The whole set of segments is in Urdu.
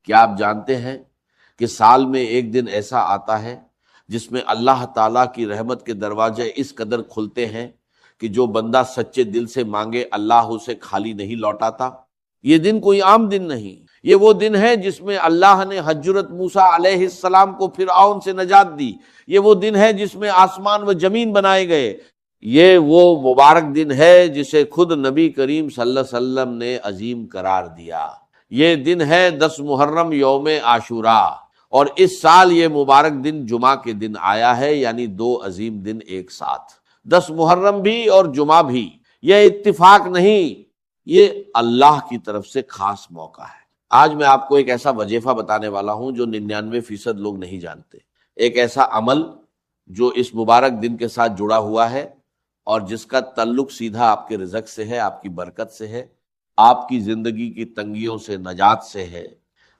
کیا آپ جانتے ہیں کہ سال میں ایک دن ایسا آتا ہے جس میں اللہ تعالیٰ کی رحمت کے دروازے اس قدر کھلتے ہیں کہ جو بندہ سچے دل سے مانگے اللہ اسے خالی نہیں لوٹاتا؟ یہ دن کوئی عام دن نہیں، یہ وہ دن ہے جس میں اللہ نے حضرت موسیٰ علیہ السلام کو فرعون سے نجات دی، یہ وہ دن ہے جس میں آسمان و زمین بنائے گئے، یہ وہ مبارک دن ہے جسے خود نبی کریم صلی اللہ علیہ وسلم نے عظیم قرار دیا۔ یہ دن ہے 10 محرم یوم عاشوراء، اور اس سال یہ مبارک دن جمعہ کے دن آیا ہے، یعنی 2 عظیم دن ایک ساتھ، 10 محرم بھی اور جمعہ بھی۔ یہ اتفاق نہیں، یہ اللہ کی طرف سے خاص موقع ہے۔ آج میں آپ کو ایک ایسا وظیفہ بتانے والا ہوں جو 99% لوگ نہیں جانتے، ایک ایسا عمل جو اس مبارک دن کے ساتھ جڑا ہوا ہے اور جس کا تعلق سیدھا آپ کے رزق سے ہے، آپ کی برکت سے ہے، آپ کی زندگی کی تنگیوں سے نجات سے ہے۔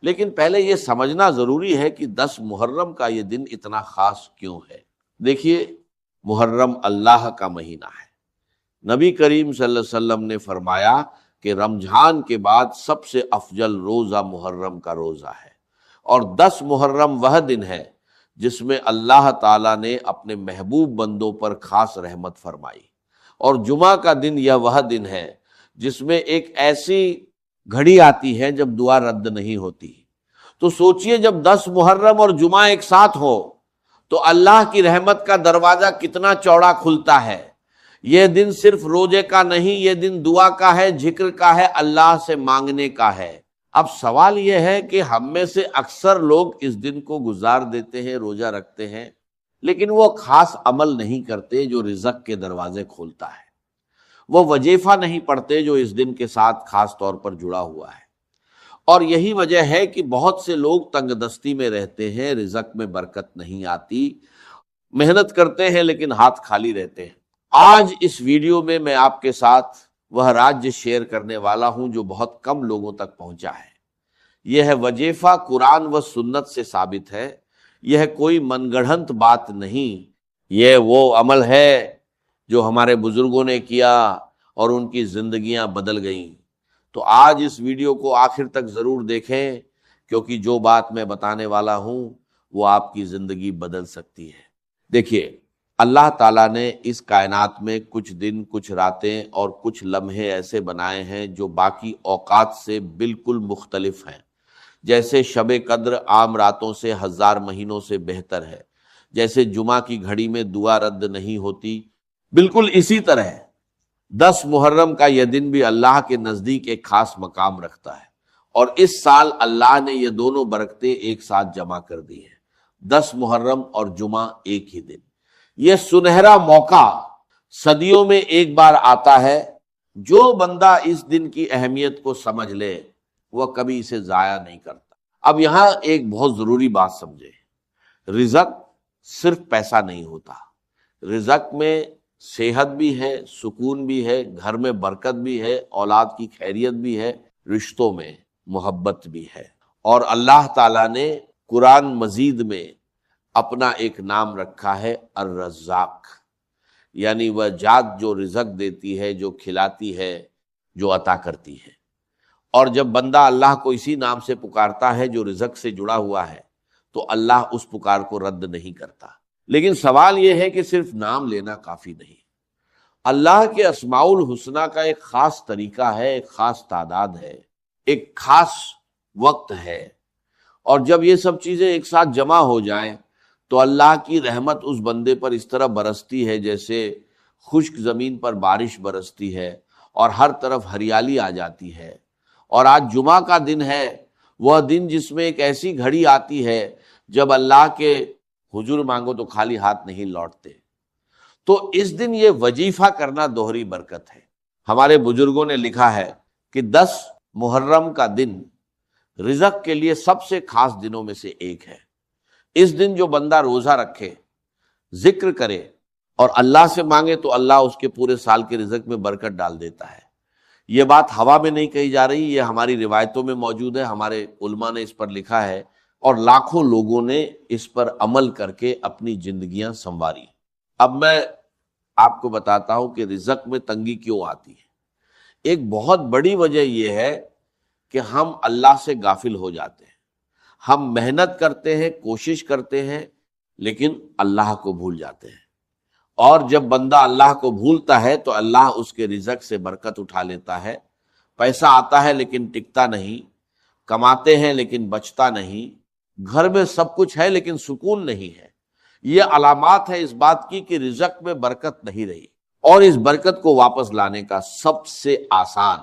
لیکن پہلے یہ سمجھنا ضروری ہے کہ 10 محرم کا یہ دن اتنا خاص کیوں ہے۔ دیکھیے، محرم اللہ کا مہینہ ہے۔ نبی کریم صلی اللہ علیہ وسلم نے فرمایا کہ رمضان کے بعد سب سے افضل روزہ محرم کا روزہ ہے، اور 10 محرم وہ دن ہے جس میں اللہ تعالیٰ نے اپنے محبوب بندوں پر خاص رحمت فرمائی، اور جمعہ کا دن یہ وہ دن ہے جس میں ایک ایسی گھڑی آتی ہے جب دعا رد نہیں ہوتی۔ تو سوچئے، جب 10 محرم اور جمعہ ایک ساتھ ہو تو اللہ کی رحمت کا دروازہ کتنا چوڑا کھلتا ہے۔ یہ دن صرف روزے کا نہیں، یہ دن دعا کا ہے، ذکر کا ہے، اللہ سے مانگنے کا ہے۔ اب سوال یہ ہے کہ ہم میں سے اکثر لوگ اس دن کو گزار دیتے ہیں، روزہ رکھتے ہیں، لیکن وہ خاص عمل نہیں کرتے جو رزق کے دروازے کھولتا ہے، وہ وظیفہ نہیں پڑھتے جو اس دن کے ساتھ خاص طور پر جڑا ہوا ہے۔ اور یہی وجہ ہے کہ بہت سے لوگ تنگ دستی میں رہتے ہیں، رزق میں برکت نہیں آتی، محنت کرتے ہیں لیکن ہاتھ خالی رہتے ہیں۔ آج اس ویڈیو میں آپ کے ساتھ وہ راج شیئر کرنے والا ہوں جو بہت کم لوگوں تک پہنچا ہے۔ یہ ہے وظیفہ، قرآن و سنت سے ثابت ہے، یہ ہے کوئی من گڑھنت بات نہیں، یہ وہ عمل ہے جو ہمارے بزرگوں نے کیا اور ان کی زندگیاں بدل گئیں۔ تو آج اس ویڈیو کو آخر تک ضرور دیکھیں، کیونکہ جو بات میں بتانے والا ہوں وہ آپ کی زندگی بدل سکتی ہے۔ دیکھیے، اللہ تعالیٰ نے اس کائنات میں کچھ دن، کچھ راتیں اور کچھ لمحے ایسے بنائے ہیں جو باقی اوقات سے بالکل مختلف ہیں۔ جیسے شب قدر عام راتوں سے 1000 مہینوں سے بہتر ہے، جیسے جمعہ کی گھڑی میں دعا رد نہیں ہوتی، بالکل اسی طرح 10 محرم کا یہ دن بھی اللہ کے نزدیک ایک خاص مقام رکھتا ہے، اور اس سال اللہ نے یہ دونوں برکتیں ایک ساتھ جمع کر دی ہیں، 10 محرم اور جمعہ ایک ہی دن۔ یہ سنہرا موقع صدیوں میں ایک بار آتا ہے، جو بندہ اس دن کی اہمیت کو سمجھ لے وہ کبھی اسے ضائع نہیں کرتا۔ اب یہاں ایک بہت ضروری بات سمجھے، رزق صرف پیسہ نہیں ہوتا، رزق میں صحت بھی ہے، سکون بھی ہے، گھر میں برکت بھی ہے، اولاد کی خیریت بھی ہے، رشتوں میں محبت بھی ہے۔ اور اللہ تعالیٰ نے قرآن مجید میں اپنا ایک نام رکھا ہے الرزاق، یعنی وہ ذات جو رزق دیتی ہے، جو کھلاتی ہے، جو عطا کرتی ہے۔ اور جب بندہ اللہ کو اسی نام سے پکارتا ہے جو رزق سے جڑا ہوا ہے تو اللہ اس پکار کو رد نہیں کرتا۔ لیکن سوال یہ ہے کہ صرف نام لینا کافی نہیں، اللہ کے اسماء الحسنہ کا ایک خاص طریقہ ہے، ایک خاص تعداد ہے، ایک خاص وقت ہے، اور جب یہ سب چیزیں ایک ساتھ جمع ہو جائیں تو اللہ کی رحمت اس بندے پر اس طرح برستی ہے جیسے خشک زمین پر بارش برستی ہے اور ہر طرف ہریالی آ جاتی ہے۔ اور آج جمعہ کا دن ہے، وہ دن جس میں ایک ایسی گھڑی آتی ہے جب اللہ کے حضور مانگو تو خالی ہاتھ نہیں لوٹتے۔ تو اس دن یہ وظیفہ کرنا دوہری برکت ہے۔ ہمارے بزرگوں نے لکھا ہے کہ 10 محرم کا دن رزق کے لیے سب سے خاص دنوں میں سے ایک ہے۔ اس دن جو بندہ روزہ رکھے، ذکر کرے اور اللہ سے مانگے تو اللہ اس کے پورے سال کے رزق میں برکت ڈال دیتا ہے۔ یہ بات ہوا میں نہیں کہی جا رہی، یہ ہماری روایتوں میں موجود ہے، ہمارے علماء نے اس پر لکھا ہے، اور لاکھوں لوگوں نے اس پر عمل کر کے اپنی زندگیاں سنواری۔ اب میں آپ کو بتاتا ہوں کہ رزق میں تنگی کیوں آتی ہے۔ ایک بہت بڑی وجہ یہ ہے کہ ہم اللہ سے غافل ہو جاتے ہیں۔ ہم محنت کرتے ہیں، کوشش کرتے ہیں، لیکن اللہ کو بھول جاتے ہیں، اور جب بندہ اللہ کو بھولتا ہے تو اللہ اس کے رزق سے برکت اٹھا لیتا ہے۔ پیسہ آتا ہے لیکن ٹکتا نہیں، کماتے ہیں لیکن بچتا نہیں، گھر میں سب کچھ ہے لیکن سکون نہیں ہے۔ یہ علامات ہے اس بات کی کہ رزق میں برکت نہیں رہی، اور اس برکت کو واپس لانے کا سب سے آسان،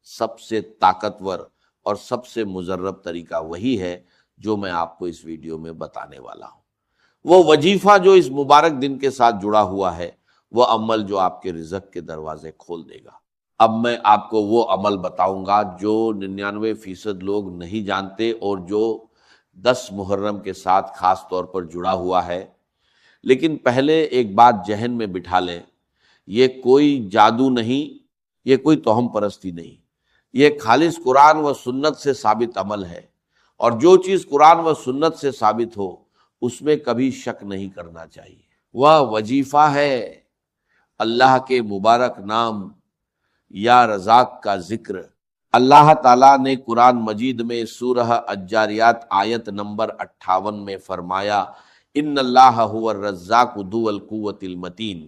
سب سے طاقتور اور سب سے مجرب طریقہ وہی ہے جو میں آپ کو اس ویڈیو میں بتانے والا ہوں۔ وہ وظیفہ جو اس مبارک دن کے ساتھ جڑا ہوا ہے، وہ عمل جو آپ کے رزق کے دروازے کھول دے گا۔ اب میں آپ کو وہ عمل بتاؤں گا جو 99% لوگ نہیں جانتے، اور جو 10 محرم کے ساتھ خاص طور پر جڑا ہوا ہے۔ لیکن پہلے ایک بات ذہن میں بٹھا لیں، یہ کوئی جادو نہیں، یہ کوئی توہم پرستی نہیں، یہ خالص قرآن و سنت سے ثابت عمل ہے، اور جو چیز قرآن و سنت سے ثابت ہو اس میں کبھی شک نہیں کرنا چاہیے۔ وہ وظیفہ ہے اللہ کے مبارک نام یا رزاق کا ذکر۔ اللہ تعالیٰ نے قرآن مجید میں سورہ الجاریات آیت نمبر 58 میں فرمایا، ان اللہ هو الرزاق ذو القوۃ المتین،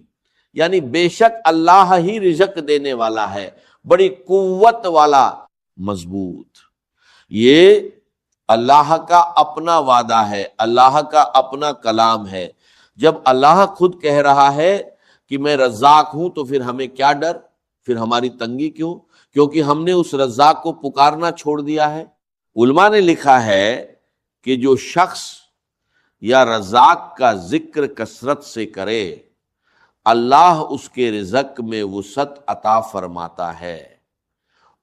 یعنی بے شک اللہ ہی رزق دینے والا ہے، بڑی قوت والا، مضبوط۔ یہ اللہ کا اپنا وعدہ ہے، اللہ کا اپنا کلام ہے۔ جب اللہ خود کہہ رہا ہے کہ میں رزاق ہوں تو پھر ہمیں کیا ڈر، پھر ہماری تنگی کیوں؟ کیونکہ ہم نے اس رزاق کو پکارنا چھوڑ دیا ہے۔ علماء نے لکھا ہے کہ جو شخص یا رزاق کا ذکر کثرت سے کرے، اللہ اس کے رزق میں وسعت عطا فرماتا ہے۔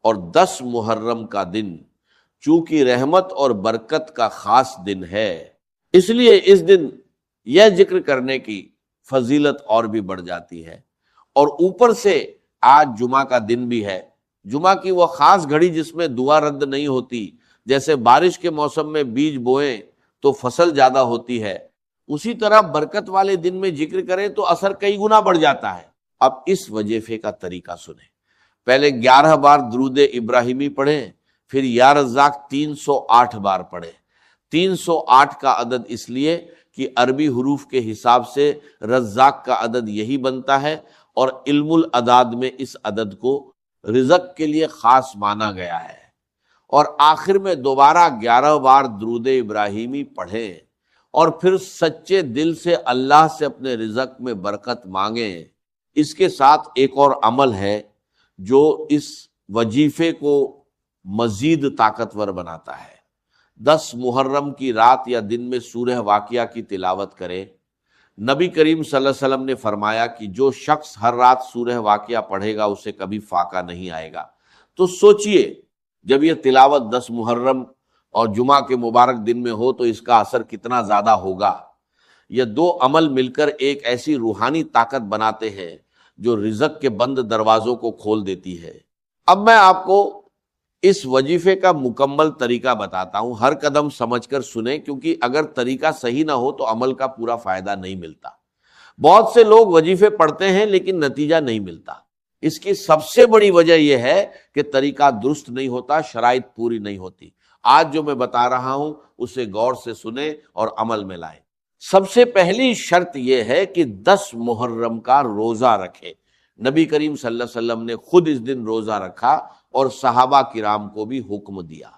اور 10 محرم کا دن چونکہ رحمت اور برکت کا خاص دن ہے، اس لیے اس دن یہ ذکر کرنے کی فضیلت اور بھی بڑھ جاتی ہے۔ اور اوپر سے آج جمعہ کا دن بھی ہے، جمعہ کی وہ خاص گھڑی جس میں دعا رد نہیں ہوتی، جیسے بارش کے موسم میں بیج بوئیں تو فصل زیادہ ہوتی ہے، اسی طرح برکت والے دن میں ذکر کریں تو اثر کئی گنا بڑھ جاتا ہے۔ اب اس وظیفے کا طریقہ سنیں۔ پہلے 11 بار درود ابراہیمی پڑھیں، پھر یا رزاق 308 بار پڑھیں۔ 308 کا عدد اس لیے کہ عربی حروف کے حساب سے رزاق کا عدد یہی بنتا ہے، اور علم العداد میں اس عدد کو رزق کے لیے خاص مانا گیا ہے۔ اور آخر میں دوبارہ 11 بار درود ابراہیمی پڑھیں، اور پھر سچے دل سے اللہ سے اپنے رزق میں برکت مانگیں۔ اس کے ساتھ ایک اور عمل ہے جو اس وظیفے کو مزید طاقتور بناتا ہے۔ 10 محرم کی رات یا دن میں سورہ واقعہ کی تلاوت کرے۔ نبی کریم صلی اللہ علیہ وسلم نے فرمایا کہ جو شخص ہر رات سورہ واقعہ پڑھے گا اسے کبھی فاقہ نہیں آئے گا۔ تو سوچئے جب یہ تلاوت 10 محرم اور جمعہ کے مبارک دن میں ہو تو اس کا اثر کتنا زیادہ ہوگا۔ یہ 2 عمل مل کر ایک ایسی روحانی طاقت بناتے ہیں جو رزق کے بند دروازوں کو کھول دیتی ہے۔ اب میں آپ کو اس وظیفے کا مکمل طریقہ بتاتا ہوں، ہر قدم سمجھ کر سنیں، کیونکہ اگر طریقہ صحیح نہ ہو تو عمل کا پورا فائدہ نہیں ملتا۔ بہت سے لوگ وظیفے پڑھتے ہیں لیکن نتیجہ نہیں ملتا۔ اس کی سب سے بڑی وجہ یہ ہے کہ طریقہ درست نہیں ہوتا، شرائط پوری نہیں ہوتی۔ آج جو میں بتا رہا ہوں اسے غور سے سنیں اور عمل میں لائیں۔ سب سے پہلی شرط یہ ہے کہ 10 محرم کا روزہ رکھے۔ نبی کریم صلی اللہ علیہ وسلم نے خود اس دن روزہ رکھا اور صحابہ کرام کو بھی حکم دیا۔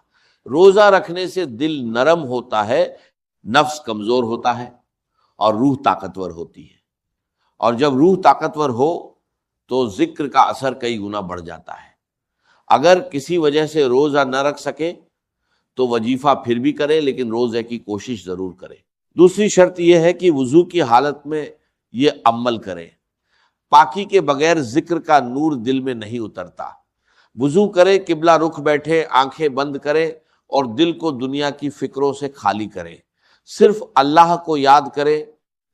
روزہ رکھنے سے دل نرم ہوتا ہے، نفس کمزور ہوتا ہے، اور روح طاقتور ہوتی ہے۔ اور جب روح طاقتور ہو تو ذکر کا اثر کئی گنا بڑھ جاتا ہے۔ اگر کسی وجہ سے روزہ نہ رکھ سکے تو وظیفہ پھر بھی کرے، لیکن روزے کی کوشش ضرور کرے۔ دوسری شرط یہ ہے کہ وضو کی حالت میں یہ عمل کرے۔ پاکی کے بغیر ذکر کا نور دل میں نہیں اترتا۔ وضو کرے، قبلہ رخ بیٹھے، آنکھیں بند کرے اور دل کو دنیا کی فکروں سے خالی کرے، صرف اللہ کو یاد کرے،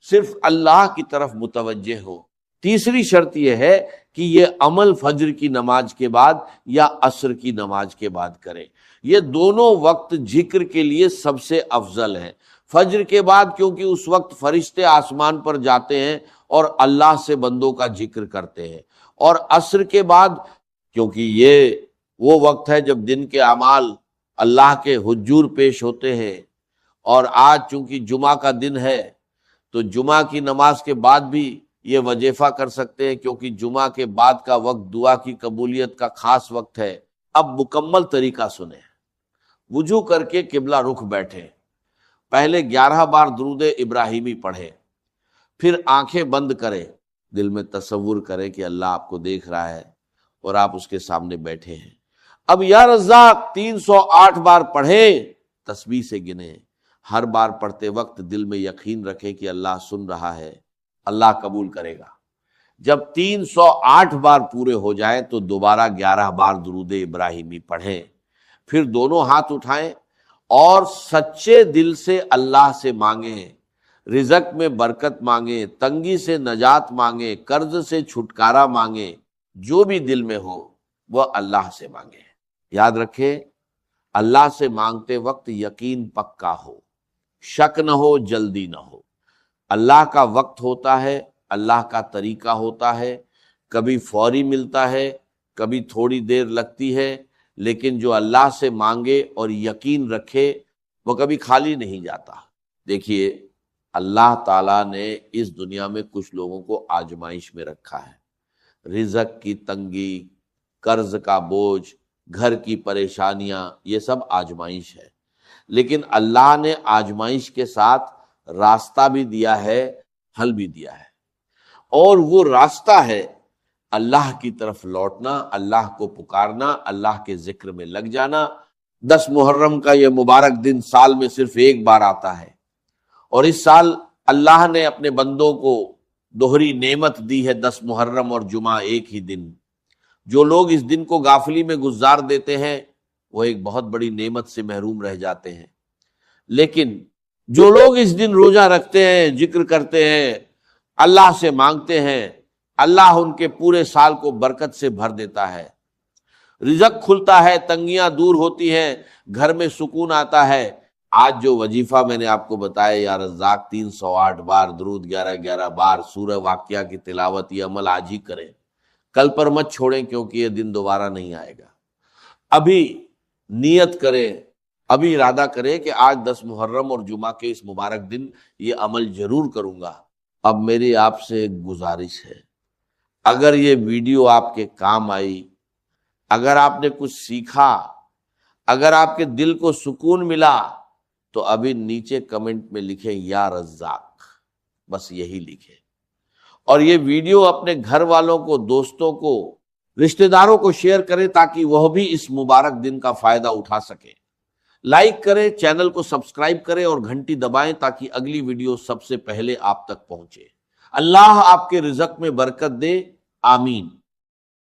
صرف اللہ کی طرف متوجہ ہو۔ تیسری شرط یہ ہے کہ یہ عمل فجر کی نماز کے بعد یا عصر کی نماز کے بعد کرے۔ یہ دونوں وقت ذکر کے لیے سب سے افضل ہیں۔ فجر کے بعد کیونکہ اس وقت فرشتے آسمان پر جاتے ہیں اور اللہ سے بندوں کا ذکر کرتے ہیں، اور عصر کے بعد کیونکہ یہ وہ وقت ہے جب دن کے اعمال اللہ کے حضور پیش ہوتے ہیں، اور آج چونکہ جمعہ کا دن ہے تو جمعہ کی نماز کے بعد بھی یہ وظیفہ کر سکتے ہیں، کیونکہ جمعہ کے بعد کا وقت دعا کی قبولیت کا خاص وقت ہے۔ اب مکمل طریقہ سنیں۔ وضو کر کے قبلہ رخ بیٹھے، پہلے 11 بار درود ابراہیمی پڑھے، پھر آنکھیں بند کرے، دل میں تصور کرے کہ اللہ آپ کو دیکھ رہا ہے اور آپ اس کے سامنے بیٹھے ہیں۔ اب یا رزاق 308 بار پڑھے، تسبیح سے گنے۔ ہر بار پڑھتے وقت دل میں یقین رکھے کہ اللہ سن رہا ہے، اللہ قبول کرے گا۔ جب 308 بار پورے ہو جائیں تو دوبارہ 11 بار درود ابراہیمی پڑھیں، پھر دونوں ہاتھ اٹھائیں اور سچے دل سے اللہ سے مانگیں، رزق میں برکت مانگیں، تنگی سے نجات مانگیں، قرض سے چھٹکارا مانگیں، جو بھی دل میں ہو وہ اللہ سے مانگیں۔ یاد رکھیں، اللہ سے مانگتے وقت یقین پکا ہو، شک نہ ہو، جلدی نہ ہو۔ اللہ کا وقت ہوتا ہے، اللہ کا طریقہ ہوتا ہے، کبھی فوری ملتا ہے، کبھی تھوڑی دیر لگتی ہے، لیکن جو اللہ سے مانگے اور یقین رکھے وہ کبھی خالی نہیں جاتا۔ دیکھیے، اللہ تعالیٰ نے اس دنیا میں کچھ لوگوں کو آزمائش میں رکھا ہے، رزق کی تنگی، قرض کا بوجھ، گھر کی پریشانیاں، یہ سب آزمائش ہے، لیکن اللہ نے آزمائش کے ساتھ راستہ بھی دیا ہے، حل بھی دیا ہے، اور وہ راستہ ہے اللہ کی طرف لوٹنا، اللہ کو پکارنا، اللہ کے ذکر میں لگ جانا۔ 10 محرم کا یہ مبارک دن سال میں صرف ایک بار آتا ہے، اور اس سال اللہ نے اپنے بندوں کو دوہری نعمت دی ہے، 10 محرم اور جمعہ ایک ہی دن۔ جو لوگ اس دن کو غافلی میں گزار دیتے ہیں وہ ایک بہت بڑی نعمت سے محروم رہ جاتے ہیں، لیکن جو لوگ اس دن روزہ رکھتے ہیں، ذکر کرتے ہیں، اللہ سے مانگتے ہیں، اللہ ان کے پورے سال کو برکت سے بھر دیتا ہے، رزق کھلتا ہے، تنگیاں دور ہوتی ہیں، گھر میں سکون آتا ہے۔ آج جو وظیفہ میں نے آپ کو بتایا، یا رزاق 308 بار، درود 11 بار، سورہ واقعہ کی تلاوت، یہ عمل آج ہی کریں، کل پر مت چھوڑیں، کیونکہ یہ دن دوبارہ نہیں آئے گا۔ ابھی نیت کریں، ابھی ارادہ کریں کہ آج 10 محرم اور جمعہ کے اس مبارک دن یہ عمل ضرور کروں گا۔ اب میری آپ سے ایک گزارش ہے، اگر یہ ویڈیو آپ کے کام آئی، اگر آپ نے کچھ سیکھا، اگر آپ کے دل کو سکون ملا، تو ابھی نیچے کمنٹ میں لکھیں یا رزاق، بس یہی لکھیں، اور یہ ویڈیو اپنے گھر والوں کو، دوستوں کو، رشتہ داروں کو شیئر کریں تاکہ وہ بھی اس مبارک دن کا فائدہ اٹھا سکیں۔ لائک کریں، چینل کو سبسکرائب کریں اور گھنٹی دبائیں تاکہ اگلی ویڈیو سب سے پہلے آپ تک پہنچے۔ اللہ آپ کے رزق میں برکت دے، آمین۔